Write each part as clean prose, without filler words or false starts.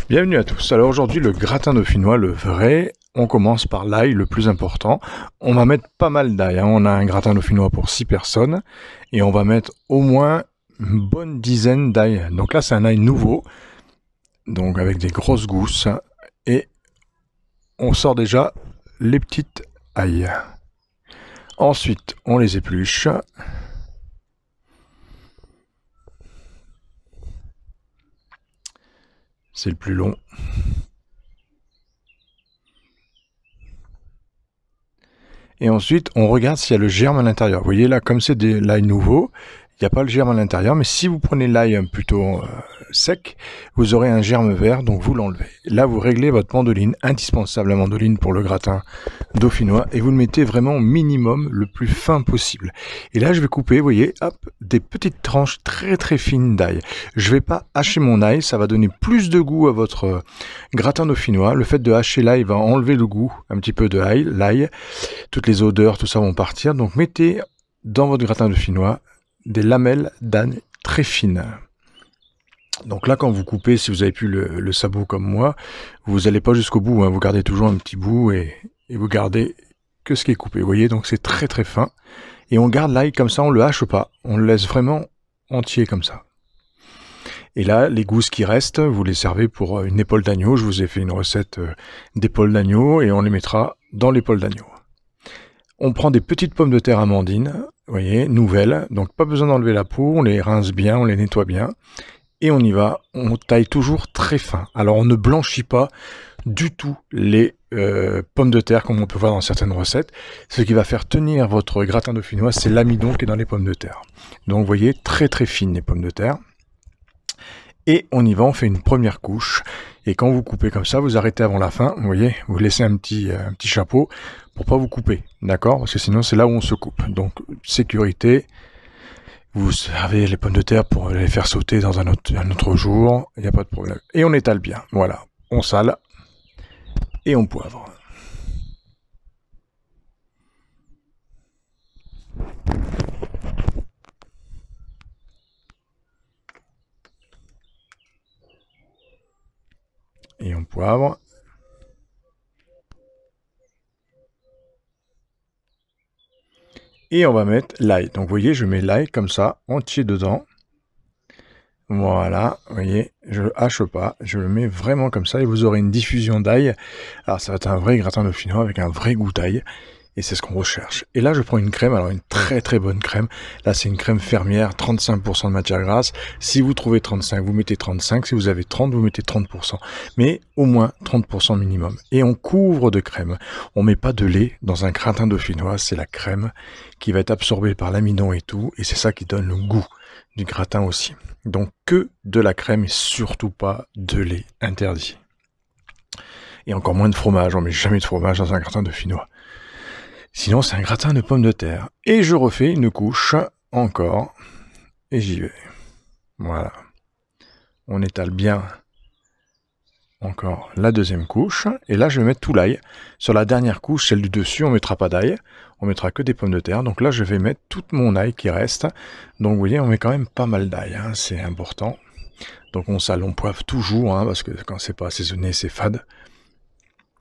Bienvenue à tous. Alors aujourd'hui, le gratin dauphinois, le vrai, on commence par l'ail, le plus important. On va mettre pas mal d'ail, hein. On a un gratin dauphinois pour 6 personnes et on va mettre au moins une bonne dizaine d'ail. Donc là, c'est un ail nouveau, donc avec des grosses gousses, et on sort déjà les petites ailles. Ensuite, on les épluche. C'est le plus long. Et ensuite, on regarde s'il y a le germe à l'intérieur. Vous voyez là, comme c'est de l'ail nouveau, il n'y a pas le germe à l'intérieur. Mais si vous prenez l'ail plutôt sec, vous aurez un germe vert, donc vous l'enlevez. Là, vous réglez votre mandoline, indispensable la mandoline pour le gratin dauphinois, et vous le mettez vraiment au minimum, le plus fin possible. Et là, je vais couper, vous voyez, hop, des petites tranches très très fines d'ail. Je ne vais pas hacher mon ail, ça va donner plus de goût à votre gratin dauphinois. Le fait de hacher l'ail va enlever le goût un petit peu de l'ail. Toutes les odeurs, tout ça vont partir. Donc mettez dans votre gratin dauphinois des lamelles d'ail très fines. Donc là, quand vous coupez, si vous avez plus le sabot comme moi, vous n'allez pas jusqu'au bout, hein. Vous gardez toujours un petit bout et vous gardez que ce qui est coupé. Vous voyez, donc c'est très très fin. Et on garde l'ail comme ça, on le hache pas. On le laisse vraiment entier comme ça. Et là, les gousses qui restent, vous les servez pour une épaule d'agneau. Je vous ai fait une recette d'épaule d'agneau et on les mettra dans l'épaule d'agneau. On prend des petites pommes de terre amandines, vous voyez, nouvelles. Donc pas besoin d'enlever la peau, on les rince bien, on les nettoie bien. Et on y va, on taille toujours très fin. Alors on ne blanchit pas du tout les pommes de terre comme on peut voir dans certaines recettes. Ce qui va faire tenir votre gratin dauphinois, c'est l'amidon qui est dans les pommes de terre. Donc vous voyez, très très fines les pommes de terre. Et on y va, on fait une première couche. Et quand vous coupez comme ça, vous arrêtez avant la fin. Vous voyez, vous laissez un petit chapeau pour pas vous couper, d'accord? Parce que sinon c'est là où on se coupe. Donc sécurité. Vous servez les pommes de terre pour les faire sauter dans un autre jour, il n'y a pas de problème. Et on étale bien, voilà. On sale et on poivre. Et on poivre. Et on va mettre l'ail. Donc vous voyez, je mets l'ail comme ça, entier dedans. Voilà, vous voyez, je le hache pas, je le mets vraiment comme ça et vous aurez une diffusion d'ail. Alors ça va être un vrai gratin dauphinois avec un vrai goût d'ail et c'est ce qu'on recherche. Et là je prends une crème, alors une très très bonne crème. Là c'est une crème fermière, 35% de matière grasse. Si vous trouvez 35, vous mettez 35. Si vous avez 30, vous mettez 30%. Mais au moins 30% minimum. Et on couvre de crème. On met pas de lait dans un gratin dauphinois, c'est la crème qui va être absorbée par l'amidon et tout. Et c'est ça qui donne le goût du gratin aussi. Donc que de la crème et surtout pas de lait, interdit. Et encore moins de fromage, on met jamais de fromage dans un gratin dauphinois. Sinon c'est un gratin de pommes de terre. Et je refais une couche encore et j'y vais. Voilà. On étale bien encore la deuxième couche. Et là je vais mettre tout l'ail. Sur la dernière couche, celle du dessus, on ne mettra pas d'ail. On mettra que des pommes de terre. Donc là je vais mettre toute mon ail qui reste. Donc vous voyez, on met quand même pas mal d'ail, hein. C'est important. Donc on sale, on poivre toujours, hein, parce que quand c'est pas assaisonné, c'est fade.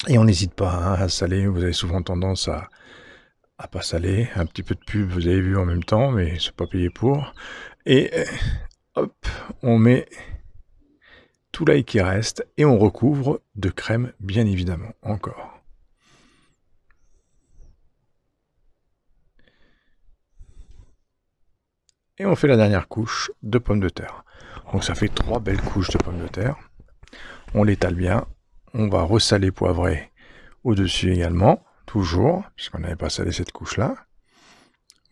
Et on n'hésite pas, hein, à saler. Vous avez souvent tendance à pas saler. Un petit peu de pub, vous avez vu en même temps, mais c'est pas payé pour. Et hop, on met tout l'ail qui reste et on recouvre de crème, bien évidemment, encore. Et on fait la dernière couche de pommes de terre. Donc ça fait 3 belles couches de pommes de terre. On l'étale bien. On va ressaler, poivrer au-dessus également, toujours, puisqu'on n'avait pas salé cette couche-là.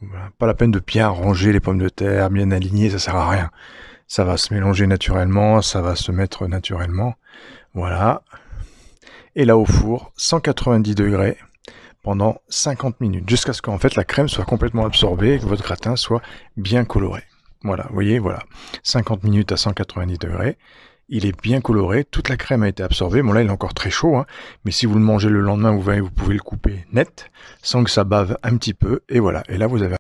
Voilà. Pas la peine de bien ranger les pommes de terre, bien alignées, ça sert à rien. Ça va se mélanger naturellement, ça va se mettre naturellement. Voilà. Et là au four, 190 degrés pendant 50 minutes, jusqu'à ce qu'en fait la crème soit complètement absorbée et que votre gratin soit bien coloré. Voilà, vous voyez, voilà. 50 minutes à 190 degrés. Il est bien coloré, toute la crème a été absorbée. Bon là il est encore très chaud, hein, mais si vous le mangez le lendemain, vous pouvez le couper net, sans que ça bave un petit peu. Et voilà, et là vous avez